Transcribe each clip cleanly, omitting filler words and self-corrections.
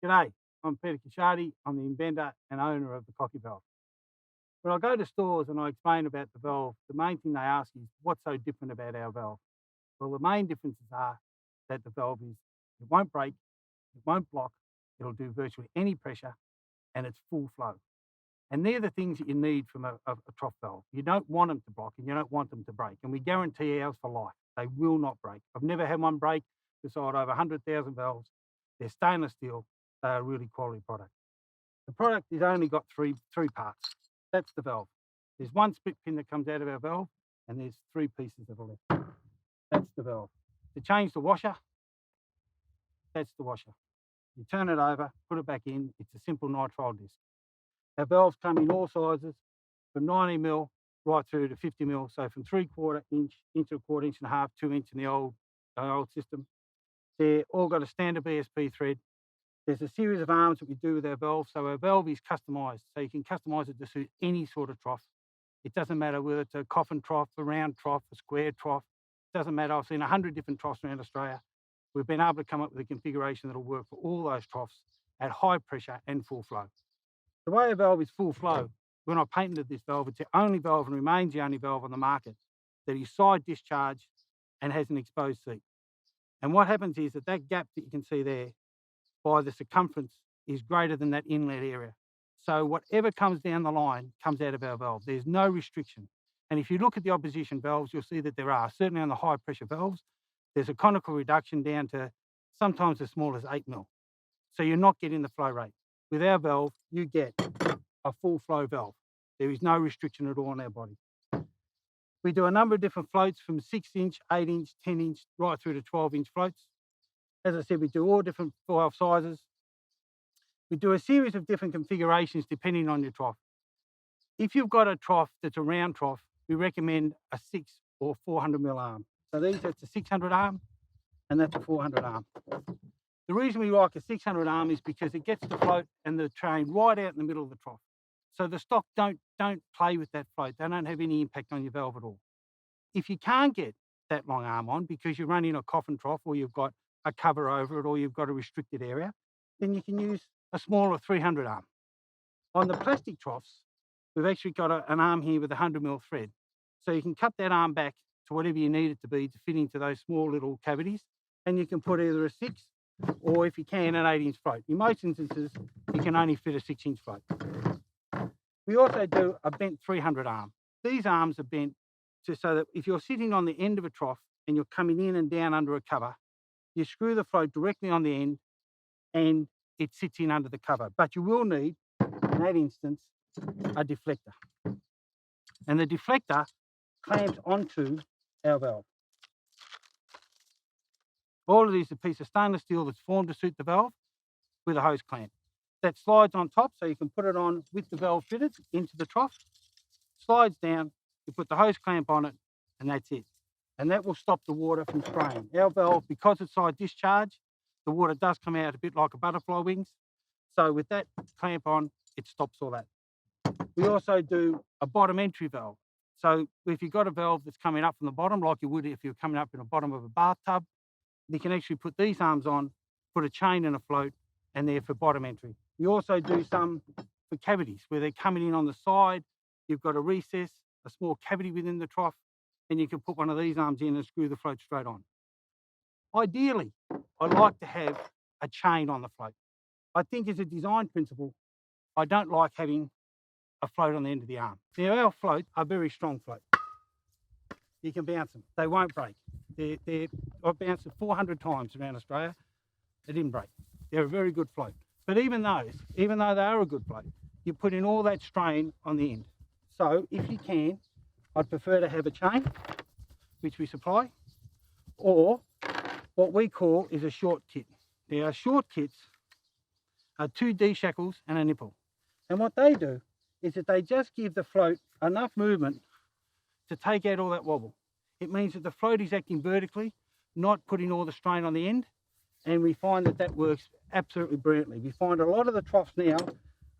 G'day, I'm Peter Kishadi. I'm the inventor and owner of the Cocky Valve. When I go to stores and I explain about the valve, the main thing they ask is, what's so different about our valve? Well, the main differences are that the valve is, it won't break, it won't block, it'll do virtually any pressure, and it's full flow. And they're the things that you need from a trough valve. You don't want them to block and you don't want them to break. And we guarantee ours for life. They will not break. I've never had one break. We've sold over 100,000 valves. They're stainless steel. They are a really quality product. The product has only got three parts. That's the valve. There's one split pin that comes out of our valve, and there's three pieces that are left. That's the valve. To change the washer, that's the washer. You turn it over, put it back in. It's a simple nitrile disc. Our valves come in all sizes, from 90mm right through to 50mm. So from 3/4 inch, inch and a quarter, inch and a half, 2 inch in the old system. They're all got a standard BSP thread. There's a series of arms that we do with our valve. So our valve is customised. So you can customise it to suit any sort of trough. It doesn't matter whether it's a coffin trough, a round trough, a square trough. It doesn't matter. I've seen 100 different troughs around Australia. We've been able to come up with a configuration that'll work for all those troughs at high pressure and full flow. The way a valve is full flow, when I patented this valve, it's the only valve and remains the only valve on the market that is side discharge and has an exposed seat. And what happens is that gap that you can see there by the circumference is greater than that inlet area. So whatever comes down the line comes out of our valve. There's no restriction. And if you look at the opposition valves, you'll see that there are, certainly on the high pressure valves, there's a conical reduction down to sometimes as small as 8mm. So you're not getting the flow rate. With our valve, you get a full flow valve. There is no restriction at all on our body. We do a number of different floats from 6-inch, 8-inch, 10-inch, right through to 12-inch floats. As I said, we do all different valve sizes. We do a series of different configurations depending on your trough. If you've got a trough that's a round trough, we recommend a 6 or 400mm arm. So that's a 600 arm and that's a 400 arm. The reason we like a 600 arm is because it gets the float and the train right out in the middle of the trough. So the stock don't play with that float. They don't have any impact on your valve at all. If you can't get that long arm on because you're running a coffin trough or you've got a cover over it or you've got a restricted area, then you can use a smaller 300 arm. On the plastic troughs, we've actually got an arm here with a 100mm thread. So you can cut that arm back to whatever you need it to be to fit into those small little cavities, and you can put either a 6 or, if you can, an 8-inch float. In most instances, you can only fit a 6-inch float. We also do a bent 300 arm. These arms are bent so that if you're sitting on the end of a trough and you're coming in and down under a cover, you screw the float directly on the end and it sits in under the cover. But you will need, in that instance, a deflector. And the deflector clamps onto our valve. All of these is a piece of stainless steel that's formed to suit the valve with a hose clamp. That slides on top, so you can put it on with the valve fitted into the trough, slides down, you put the hose clamp on it, and that's it. And that will stop the water from spraying. Our valve, because it's side discharge, the water does come out a bit like a butterfly wings. So with that clamp on, it stops all that. We also do a bottom entry valve. So if you've got a valve that's coming up from the bottom, like you would if you're coming up in the bottom of a bathtub, you can actually put these arms on, put a chain and a float, and they're for bottom entry. We also do some for cavities where they're coming in on the side. You've got a recess, a small cavity within the trough, and you can put one of these arms in and screw the float straight on. Ideally, I like to have a chain on the float. I think as a design principle, I don't like having a float on the end of the arm. Now, our floats are very strong float. You can bounce them. They won't break. I've bounced it 400 times around Australia. They didn't break. They're a very good float. But even though they are a good float, you put in all that strain on the end. So if you can, I'd prefer to have a chain, which we supply, or what we call is a short kit. Now, our short kits are 2 D shackles and a nipple. And what they do is that they just give the float enough movement to take out all that wobble. It means that the float is acting vertically, not putting all the strain on the end, and we find that works absolutely brilliantly. We find a lot of the troughs now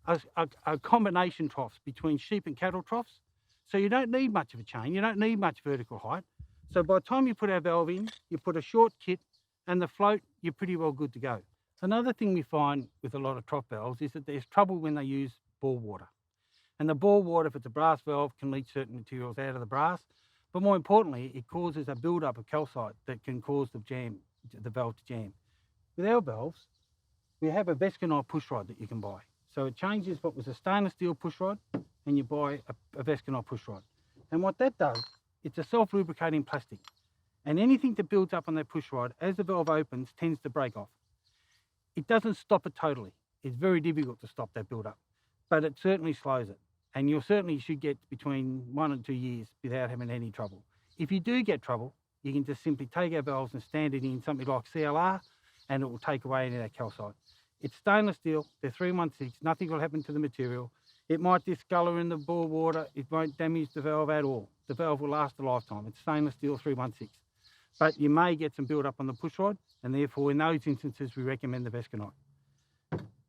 are combination troughs between sheep and cattle troughs, so you don't need much of a chain, you don't need much vertical height. So by the time you put our valve in, you put a short kit and the float, you're pretty well good to go. So another thing we find with a lot of trough valves is that there's trouble when they use bore water. And the bore water, if it's a brass valve, can leach certain materials out of the brass. But more importantly, it causes a build-up of calcite that can cause the valve to jam. With our valves, we have a Vesconite push rod that you can buy. So it changes what was a stainless steel push rod, and you buy a Vesconite push rod. And what that does, it's a self-lubricating plastic. And anything that builds up on that push rod, as the valve opens, tends to break off. It doesn't stop it totally. It's very difficult to stop that build-up, but it certainly slows it. And you certainly should get between 1 and 2 years without having any trouble. If you do get trouble, you can just simply take our valves and stand it in something like CLR, and it will take away any of that calcite. It's stainless steel, they're 316, nothing will happen to the material. It might discolour in the bore water, it won't damage the valve at all. The valve will last a lifetime. It's stainless steel 316. But you may get some build up on the push rod, and therefore in those instances we recommend the Vesconite.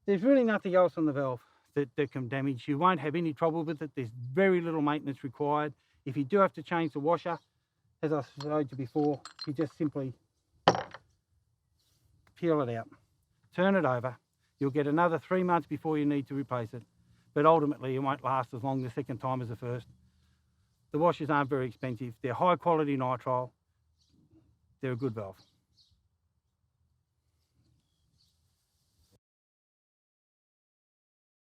There's really nothing else on the valve that can damage. You won't have any trouble with it. There's very little maintenance required. If you do have to change the washer, as I showed you before, you just simply peel it out, turn it over. You'll get another 3 months before you need to replace it, but ultimately it won't last as long the second time as the first. The washers aren't very expensive. They're high quality nitrile. They're a good valve.